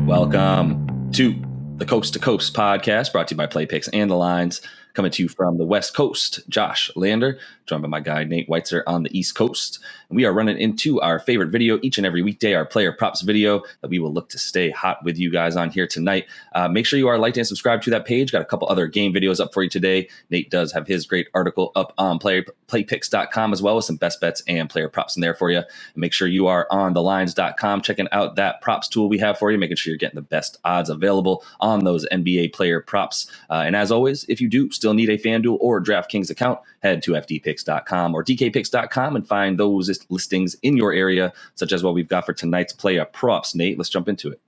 Welcome to the Coast to Coast podcast, brought to you by Play Picks and the Lines. Coming to you from the West Coast, Josh Lander, joined by my guy Nate Weitzer on the East Coast. And we are running into our favorite video each and every weekday, our player props video that we will look to stay hot with you guys on here tonight. Make sure you are liked and subscribed to that page. Got a couple other game videos up for you today. Nate does have his great article up on playpicks.com as well with some best bets and player props in there for you. And make sure you are on thelines.com checking out that props tool we have for you, making sure you're getting the best odds available on those NBA player props. And as always, if you do still need a FanDuel or DraftKings account, head to fdpicks.com or dkpicks.com and find those listings in your area, such as what we've got for tonight's player props. Nate, let's jump into it.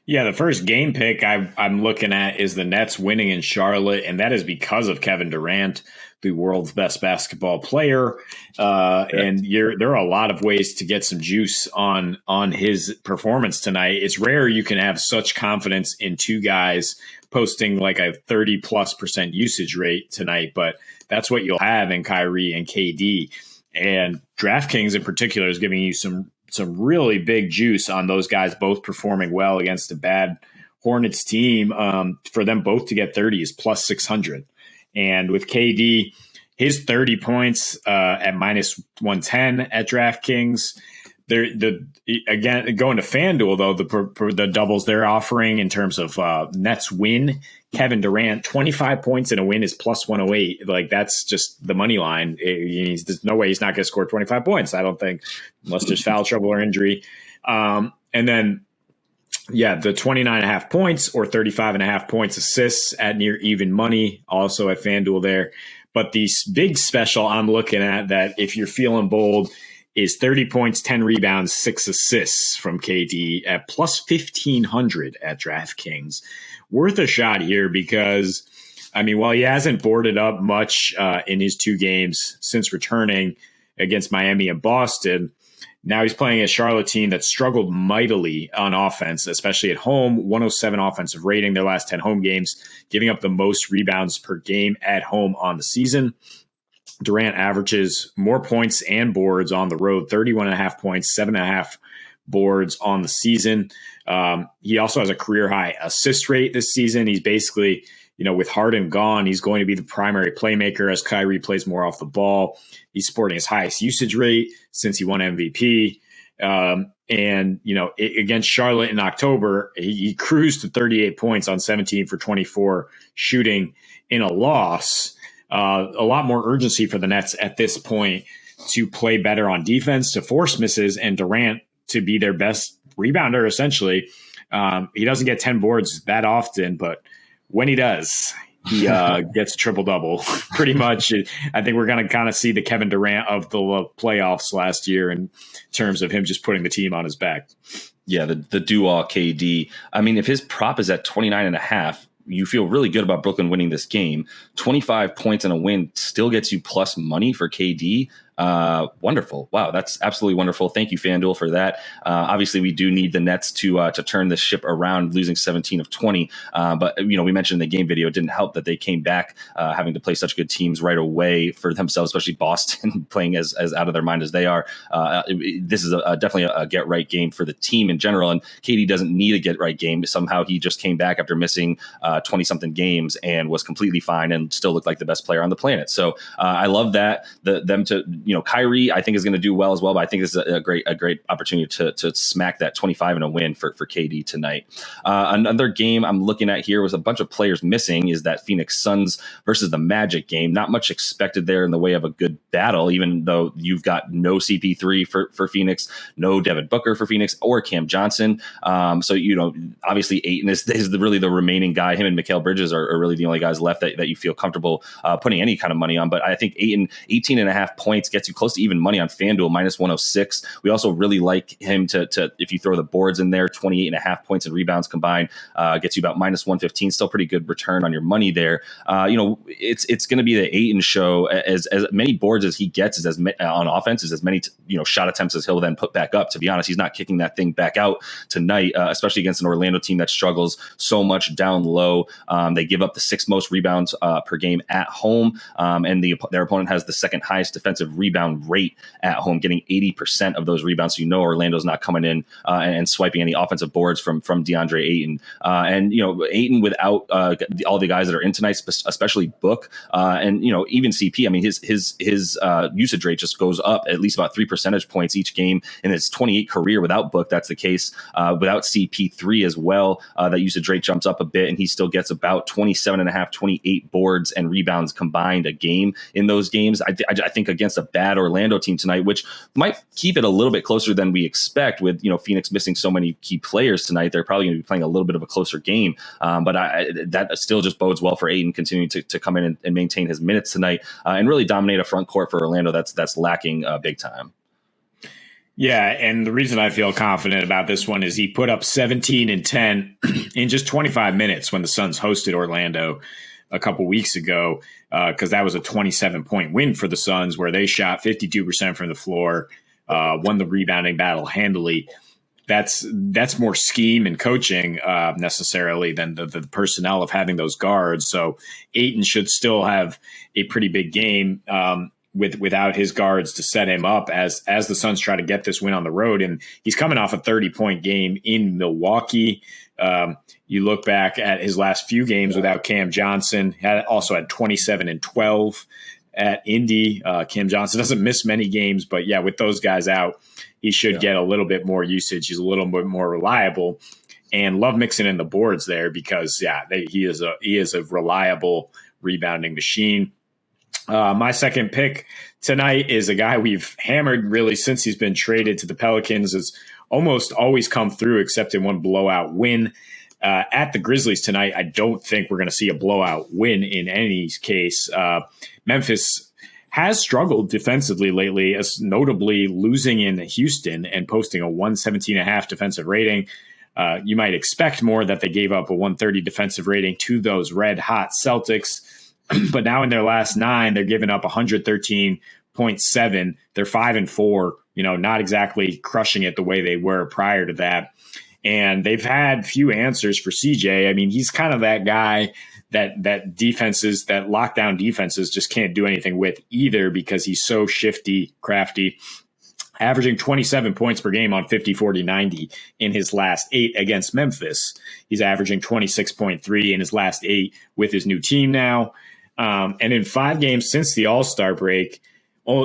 Yeah, the first game pick I'm looking at is the Nets winning in Charlotte, and that is because of Kevin Durant, the world's best basketball player. And there are a lot of ways to get some juice on his performance tonight. It's rare you can have such confidence in two guys posting like a 30+% usage rate tonight, but that's what you'll have in Kyrie and KD. And DraftKings in particular is giving you some really big juice on those guys both performing well against a bad Hornets team. For them both to get 30 is plus 600. And with KD, his 30 points at minus 110 at DraftKings. Again, going to FanDuel, though, the doubles they're offering in terms of Nets win, Kevin Durant, 25 points in a win is plus 108. Like, that's just the money line. There's no way he's not going to score 25 points, I don't think, unless there's foul trouble or injury. And then, yeah, the 29.5 points or 35.5 points assists at near even money, also at FanDuel there. But the big special I'm looking at that, if you're feeling bold, is 30 points, 10 rebounds, 6 assists from KD at plus 1,500 at DraftKings. Worth a shot here because, I mean, while he hasn't boarded up much in his two games since returning against Miami and Boston, now he's playing a Charlotte team that struggled mightily on offense, especially at home. 107 offensive rating their last 10 home games, giving up the most rebounds per game at home on the season. Durant averages more points and boards on the road, 31.5 points, 7.5 boards on the season. He also has a career high assist rate this season. He's basically, with Harden gone, he's going to be the primary playmaker as Kyrie plays more off the ball. He's sporting his highest usage rate since he won MVP. Against Charlotte in October, he cruised to 38 points on 17 for 24 shooting in a loss. A lot more urgency for the Nets at this point to play better on defense, to force misses, and Durant to be their best rebounder, essentially. He doesn't get 10 boards that often, but when he does, he gets a triple-double pretty much. I think we're going to kind of see the Kevin Durant of the playoffs last year in terms of him just putting the team on his back. Yeah, the do-all KD. I mean, if his prop is at 29.5, you feel really good about Brooklyn winning this game. 25 points in a win still gets you plus money for KD. Wonderful. Wow, that's absolutely wonderful. Thank you, FanDuel, for that. Obviously, we do need the Nets to turn this ship around, losing 17 of 20. But we mentioned in the game video, it didn't help that they came back having to play such good teams right away for themselves, especially Boston playing as out of their mind as they are. This is definitely a get-right game for the team in general, and KD doesn't need a get-right game. Somehow he just came back after missing 20-something games and was completely fine and still looked like the best player on the planet. So I love that. Kyrie, I think, is going to do well as well, but I think this is a great opportunity to smack that 25 in a win for KD tonight. Another game I'm looking at here with a bunch of players missing is that Phoenix Suns versus the Magic game. Not much expected there in the way of a good battle, even though you've got no CP3 for Phoenix, no Devin Booker for Phoenix, or Cam Johnson. Obviously Ayton is really the remaining guy. Him and Mikal Bridges are really the only guys left that you feel comfortable putting any kind of money on. But I think Ayton, 18.5 points gets you close to even money on FanDuel, minus 106. We also really like him to if you throw the boards in there, 28.5 points and rebounds combined, gets you about minus 115. Still pretty good return on your money there. It's going to be the Ayton show. As many boards as he gets on offense is as many shot attempts as he'll then put back up. To be honest, he's not kicking that thing back out tonight, especially against an Orlando team that struggles so much down low. They give up the 6th most rebounds per game at home, and their opponent has the 2nd highest defensive rebound rate at home, getting 80% of those rebounds. So Orlando's not coming in and swiping any offensive boards from DeAndre Ayton. And Ayton without all the guys that are in tonight, especially Book and even CP. I mean, his usage rate just goes up at least about 3 percentage points each game in his 28 career. Without Book, that's the case. Without CP3 as well, that usage rate jumps up a bit, and he still gets about 27.5, 28 boards and rebounds combined a game in those games. I think against a bad Orlando team tonight, which might keep it a little bit closer than we expect with, Phoenix missing so many key players tonight. They're probably going to be playing a little bit of a closer game. But that still just bodes well for Ayton continuing to come in and maintain his minutes tonight and really dominate a front court for Orlando that's lacking big time. Yeah, and the reason I feel confident about this one is he put up 17 and 10 in just 25 minutes when the Suns hosted Orlando a couple weeks ago, because that was a 27-point win for the Suns where they shot 52% from the floor, won the rebounding battle handily. That's more scheme and coaching necessarily than the personnel of having those guards. So Ayton should still have a pretty big game without his guards to set him up as the Suns try to get this win on the road. And he's coming off a 30-point game in Milwaukee. You look back at his last few games without Cam Johnson, also had 27 and 12 at Indy. Cam Johnson doesn't miss many games, but yeah, with those guys out, he should get a little bit more usage. He's a little bit more reliable, and love mixing in the boards there because he is a reliable rebounding machine. My second pick tonight is a guy we've hammered really since he's been traded to the Pelicans. Has almost always come through except in one blowout win. At the Grizzlies tonight, I don't think we're going to see a blowout win in any case. Memphis has struggled defensively lately, as notably losing in Houston and posting a 117.5 defensive rating. You might expect more that they gave up a 130 defensive rating to those red hot Celtics. But now in their last 9, they're giving up 113.7. They're 5-4, not exactly crushing it the way they were prior to that. And they've had few answers for CJ. I mean, he's kind of that guy that defenses, that lockdown defenses just can't do anything with either because he's so shifty, crafty, averaging 27 points per game on 50, 40, 90 in his last 8 against Memphis. He's averaging 26.3 in his last 8 with his new team now. And in 5 games since the All-Star break,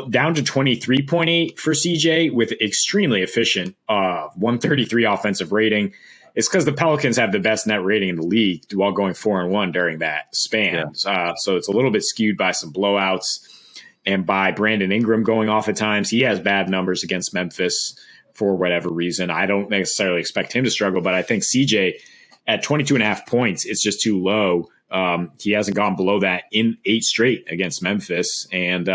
down to 23.8 for CJ with extremely efficient 133 offensive rating. It's because the Pelicans have the best net rating in the league while going 4-1 during that span. Yeah. So it's a little bit skewed by some blowouts and by Brandon Ingram going off at times. He has bad numbers against Memphis for whatever reason. I don't necessarily expect him to struggle, but I think CJ at 22.5 points, it's just too low. He hasn't gone below that in 8 straight against Memphis. And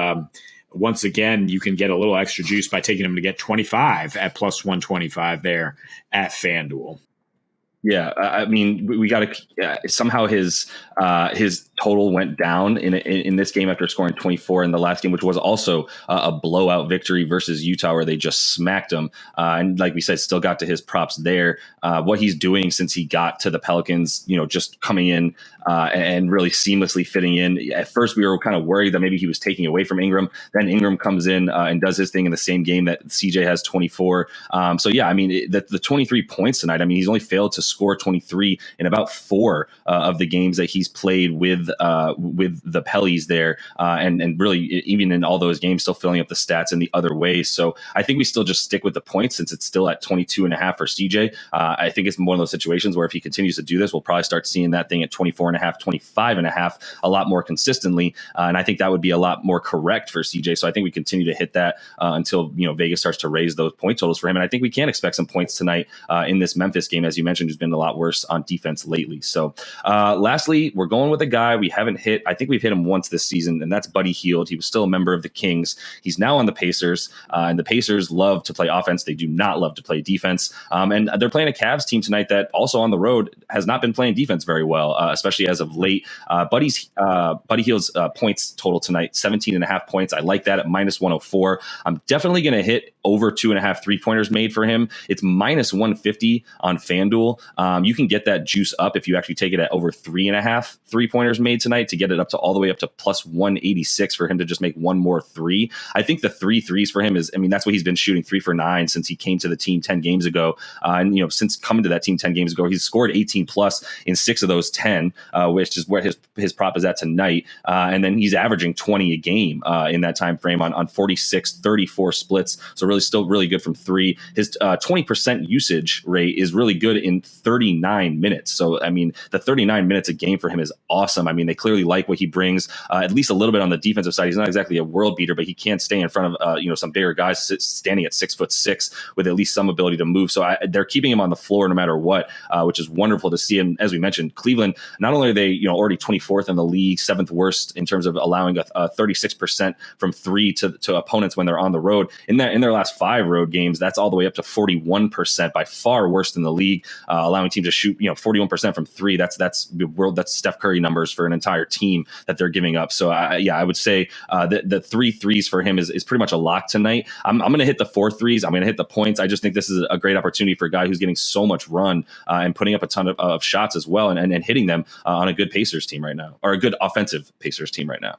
once again, you can get a little extra juice by taking him to get 25 at plus 125 there at FanDuel. Yeah, I mean, we got to somehow his total went down in this game after scoring 24 in the last game, which was also a blowout victory versus Utah where they just smacked him. And like we said, still got to his props there. What he's doing since he got to the Pelicans, just coming in and really seamlessly fitting in. At first, we were kind of worried that maybe he was taking away from Ingram. Then Ingram comes in and does his thing in the same game that CJ has 24. So yeah, I mean, the 23 points tonight. I mean, he's only failed to score 23 in about 4 of the games that he's played with the Pellies there, and really even in all those games, still filling up the stats in the other way. So I think we still just stick with the points since it's still at 22.5 for CJ. I think it's one of those situations where if he continues to do this, we'll probably start seeing that thing at 24.5, 25.5 a lot more consistently, and I think that would be a lot more correct for CJ. So I think we continue to hit that until Vegas starts to raise those point totals for him, and I think we can expect some points tonight in this Memphis game, as you mentioned, who's been a lot worse on defense lately. So lastly, we're going with a guy we haven't hit. I think we've hit him once this season, and that's Buddy Hield. He was still a member of the Kings. He's now on the Pacers, and the Pacers love to play offense. They do not love to play defense. And they're playing a Cavs team tonight that also on the road has not been playing defense very well, especially as of late. Buddy Hield's points total tonight, 17.5 points. I like that at minus 104. I'm definitely going to hit over 2.5 3-pointers made for him. It's minus 150 on FanDuel. You can get that juice up if you actually take it at over 3.5 3-pointers made tonight to get it up to all the way up to plus 186 for him to just make one more three. I think the 3 threes for him is, I mean, that's what he's been shooting, 3 for 9 since he came to the team 10 games ago. And, since coming to that team 10 games ago, he's scored 18 plus in 6 of those 10, which is where his prop is at tonight. And then he's averaging 20 a game in that time frame on 46, 34 splits. So really still really good from 3. His 20% usage rate is really good in 39 minutes. So, I mean, the 39 minutes a game for him is awesome. I mean, they clearly like what he brings, at least a little bit on the defensive side. He's not exactly a world beater, but he can't stay in front of, some bigger guys standing at 6'6" with at least some ability to move. So they're keeping him on the floor no matter what, which is wonderful to see. And as we mentioned, Cleveland, not only are they, already 24th in the league, 7th worst in terms of allowing a 36% from 3 to opponents when they're on the road. In their last 5 road games, that's all the way up to 41%, by far worst in the league, allowing teams to shoot 41% from 3. That's Steph Curry numbers for an entire team that they're giving up. So I would say that the 3 threes for him is pretty much a lock tonight. I'm going to hit the 4 threes. I'm going to hit the points. I just think this is a great opportunity for a guy who's getting so much run and putting up a ton of shots as well, and hitting them on a good Pacers team right now, or a good offensive Pacers team right now.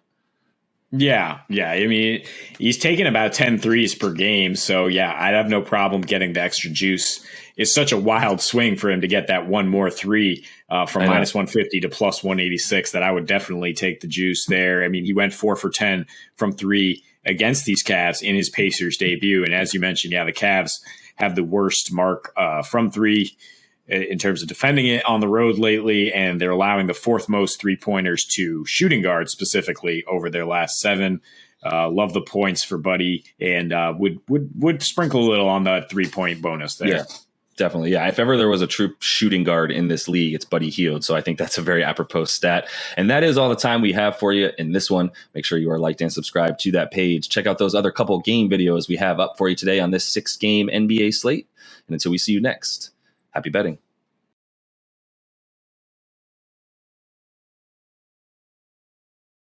Yeah. I mean, he's taking about 10 threes per game. So, yeah, I'd have no problem getting the extra juice. It's such a wild swing for him to get that one more 3 from minus 150 to plus 186 that I would definitely take the juice there. I mean, he went 4 for 10 from 3 against these Cavs in his Pacers debut. And as you mentioned, the Cavs have the worst mark from 3 in terms of defending it on the road lately, and they're allowing the 4th most 3-pointers to shooting guards specifically over their last 7. Love the points for Buddy, and would sprinkle a little on the 3-point bonus there. Yeah, definitely. Yeah, if ever there was a true shooting guard in this league, it's Buddy Hield. So I think that's a very apropos stat. And that is all the time we have for you in this one. Make sure you are liked and subscribed to that page. Check out those other couple game videos we have up for you today on this 6-game NBA slate. And until we see you next, happy betting.